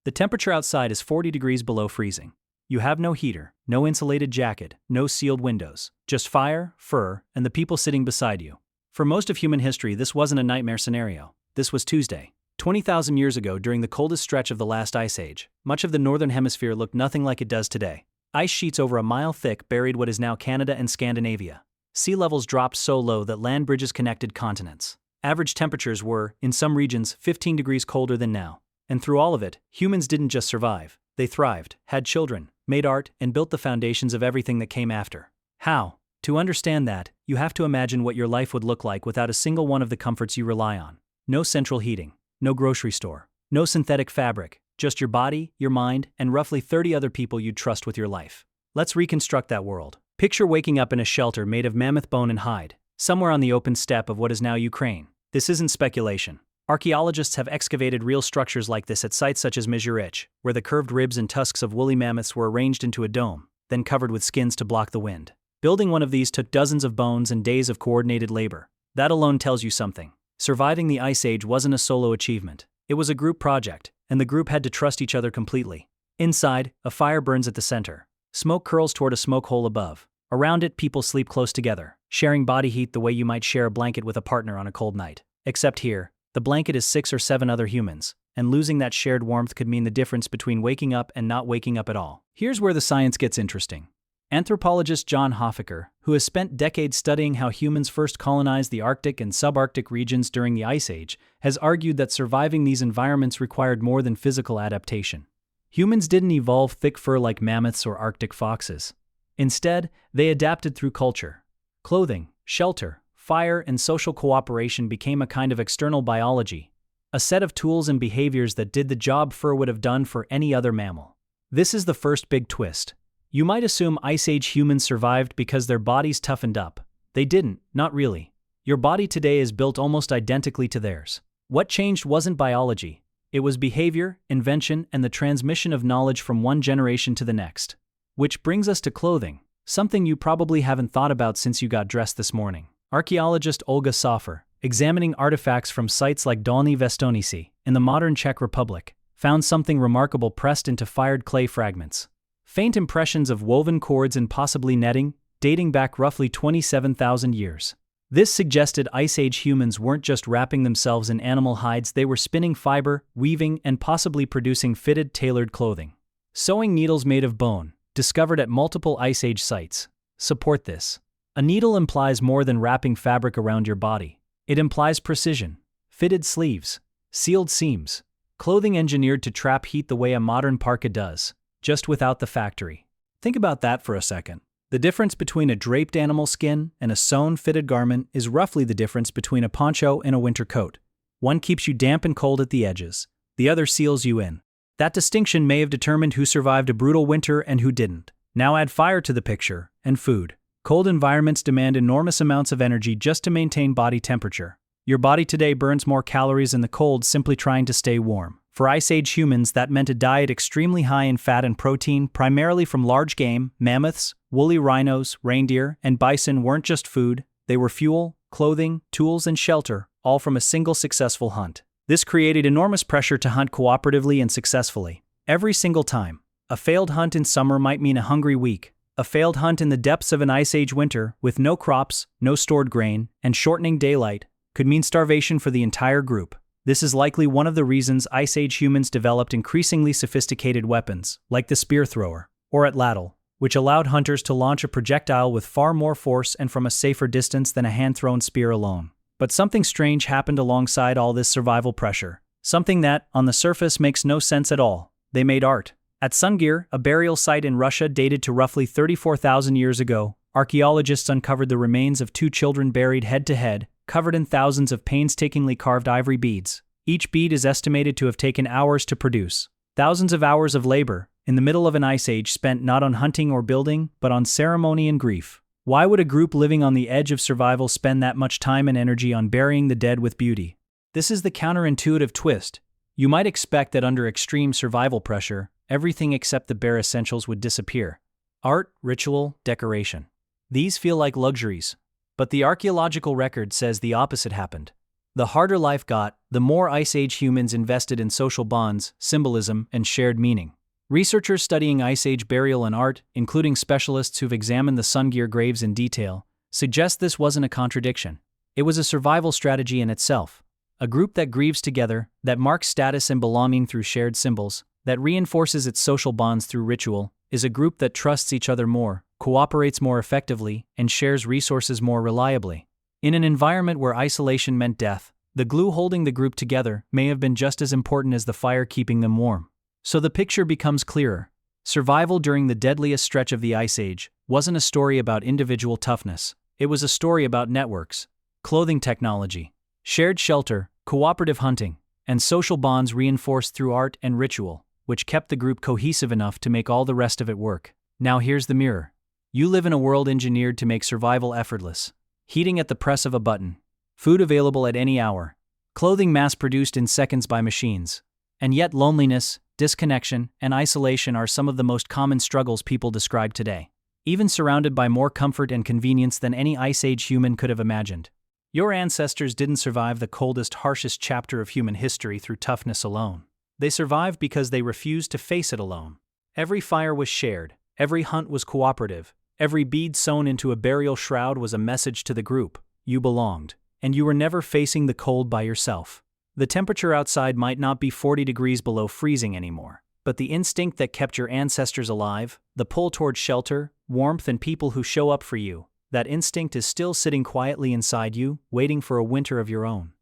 The temperature outside is 40 degrees below freezing. You have no heater, no insulated jacket, no sealed windows, just fire, fur, and the people sitting beside you. For most of human history, this wasn't a nightmare scenario. This was Tuesday. 20,000 years ago, during the coldest stretch of the last ice age, much of the northern hemisphere looked nothing like it does today. Ice sheets over a mile thick buried what is now Canada and Scandinavia. Sea levels dropped so low that land bridges connected continents. Average temperatures were, in some regions, 15 degrees colder than now. And through all of it, humans didn't just survive. They thrived, had children, made art, and built the foundations of everything that came after. How? To understand that, you have to imagine what your life would look like without a single one of the comforts you rely on. No central heating, no grocery store, no synthetic fabric, just your body, your mind, and roughly 30 other people you'd trust with your life. Let's reconstruct that world. Picture waking up in a shelter made of mammoth bone and hide, somewhere on the open steppe of what is now Ukraine. This isn't speculation. Archaeologists have excavated real structures like this at sites such as Mezhirich, where the curved ribs and tusks of woolly mammoths were arranged into a dome, then covered with skins to block the wind. Building one of these took dozens of bones and days of coordinated labor. That alone tells you something. Surviving the Ice Age wasn't a solo achievement. It was a group project, and the group had to trust each other completely. Inside, a fire burns at the center. Smoke curls toward a smoke hole above. Around it, people sleep close together, sharing body heat the way you might share a blanket with a partner on a cold night. Except here, the blanket is 6 or 7 other humans, and losing that shared warmth could mean the difference between waking up and not waking up at all. Here's where the science gets interesting. Anthropologist John Hoffaker, who has spent decades studying how humans first colonized the Arctic and subarctic regions during the Ice Age, has argued that surviving these environments required more than physical adaptation. Humans didn't evolve thick fur like mammoths or Arctic foxes. Instead, they adapted through culture. Clothing, shelter, fire, and social cooperation became a kind of external biology, a set of tools and behaviors that did the job fur would have done for any other mammal. This is the first big twist. You might assume Ice Age humans survived because their bodies toughened up. They didn't, not really. Your body today is built almost identically to theirs. What changed wasn't biology. It was behavior, invention, and the transmission of knowledge from one generation to the next. Which brings us to clothing, something you probably haven't thought about since you got dressed this morning. Archaeologist Olga Soffer, examining artifacts from sites like Dolní Věstonice in the modern Czech Republic, found something remarkable pressed into fired clay fragments. Faint impressions of woven cords and possibly netting, dating back roughly 27,000 years. This suggested Ice Age humans weren't just wrapping themselves in animal hides, they were spinning fiber, weaving, and possibly producing fitted, tailored clothing. Sewing needles made of bone, discovered at multiple Ice Age sites, support this. A needle implies more than wrapping fabric around your body. It implies precision, fitted sleeves, sealed seams, clothing engineered to trap heat the way a modern parka does, just without the factory. Think about that for a second. The difference between a draped animal skin and a sewn, fitted garment is roughly the difference between a poncho and a winter coat. One keeps you damp and cold at the edges, the other seals you in. That distinction may have determined who survived a brutal winter and who didn't. Now add fire to the picture, and food. Cold environments demand enormous amounts of energy just to maintain body temperature. Your body today burns more calories in the cold simply trying to stay warm. For Ice Age humans, that meant a diet extremely high in fat and protein, primarily from large game. Mammoths, woolly rhinos, reindeer, and bison weren't just food, they were fuel, clothing, tools, and shelter, all from a single successful hunt. This created enormous pressure to hunt cooperatively and successfully. Every single time. A failed hunt in summer might mean a hungry week. A failed hunt in the depths of an Ice Age winter, with no crops, no stored grain, and shortening daylight, could mean starvation for the entire group. This is likely one of the reasons Ice Age humans developed increasingly sophisticated weapons, like the spear thrower, or atlatl, which allowed hunters to launch a projectile with far more force and from a safer distance than a hand-thrown spear alone. But something strange happened alongside all this survival pressure, something that, on the surface, makes no sense at all. They made art. At Sunghir, a burial site in Russia dated to roughly 34,000 years ago, archaeologists uncovered the remains of 2 children buried head-to-head, covered in thousands of painstakingly carved ivory beads. Each bead is estimated to have taken hours to produce. Thousands of hours of labor, in the middle of an ice age spent not on hunting or building, but on ceremony and grief. Why would a group living on the edge of survival spend that much time and energy on burying the dead with beauty? This is the counterintuitive twist. You might expect that under extreme survival pressure, everything except the bare essentials would disappear. Art, ritual, decoration. These feel like luxuries. But the archaeological record says the opposite happened. The harder life got, the more Ice Age humans invested in social bonds, symbolism, and shared meaning. Researchers studying Ice Age burial and art, including specialists who've examined the Sunghir graves in detail, suggest this wasn't a contradiction. It was a survival strategy in itself. A group that grieves together, that marks status and belonging through shared symbols, that reinforces its social bonds through ritual, is a group that trusts each other more, cooperates more effectively, and shares resources more reliably. In an environment where isolation meant death, the glue holding the group together may have been just as important as the fire keeping them warm. So the picture becomes clearer. Survival during the deadliest stretch of the Ice Age wasn't a story about individual toughness. It was a story about networks, clothing technology, shared shelter, cooperative hunting, and social bonds reinforced through art and ritual, which kept the group cohesive enough to make all the rest of it work. Now here's the mirror. You live in a world engineered to make survival effortless. Heating at the press of a button, food available at any hour, clothing mass-produced in seconds by machines. And yet loneliness, disconnection, and isolation are some of the most common struggles people describe today, even surrounded by more comfort and convenience than any Ice Age human could have imagined. Your ancestors didn't survive the coldest, harshest chapter of human history through toughness alone. They survived because they refused to face it alone. Every fire was shared, every hunt was cooperative, every bead sewn into a burial shroud was a message to the group: you belonged, and you were never facing the cold by yourself. The temperature outside might not be 40 degrees below freezing anymore, but the instinct that kept your ancestors alive, the pull toward shelter, warmth, and people who show up for you, that instinct is still sitting quietly inside you, waiting for a winter of your own.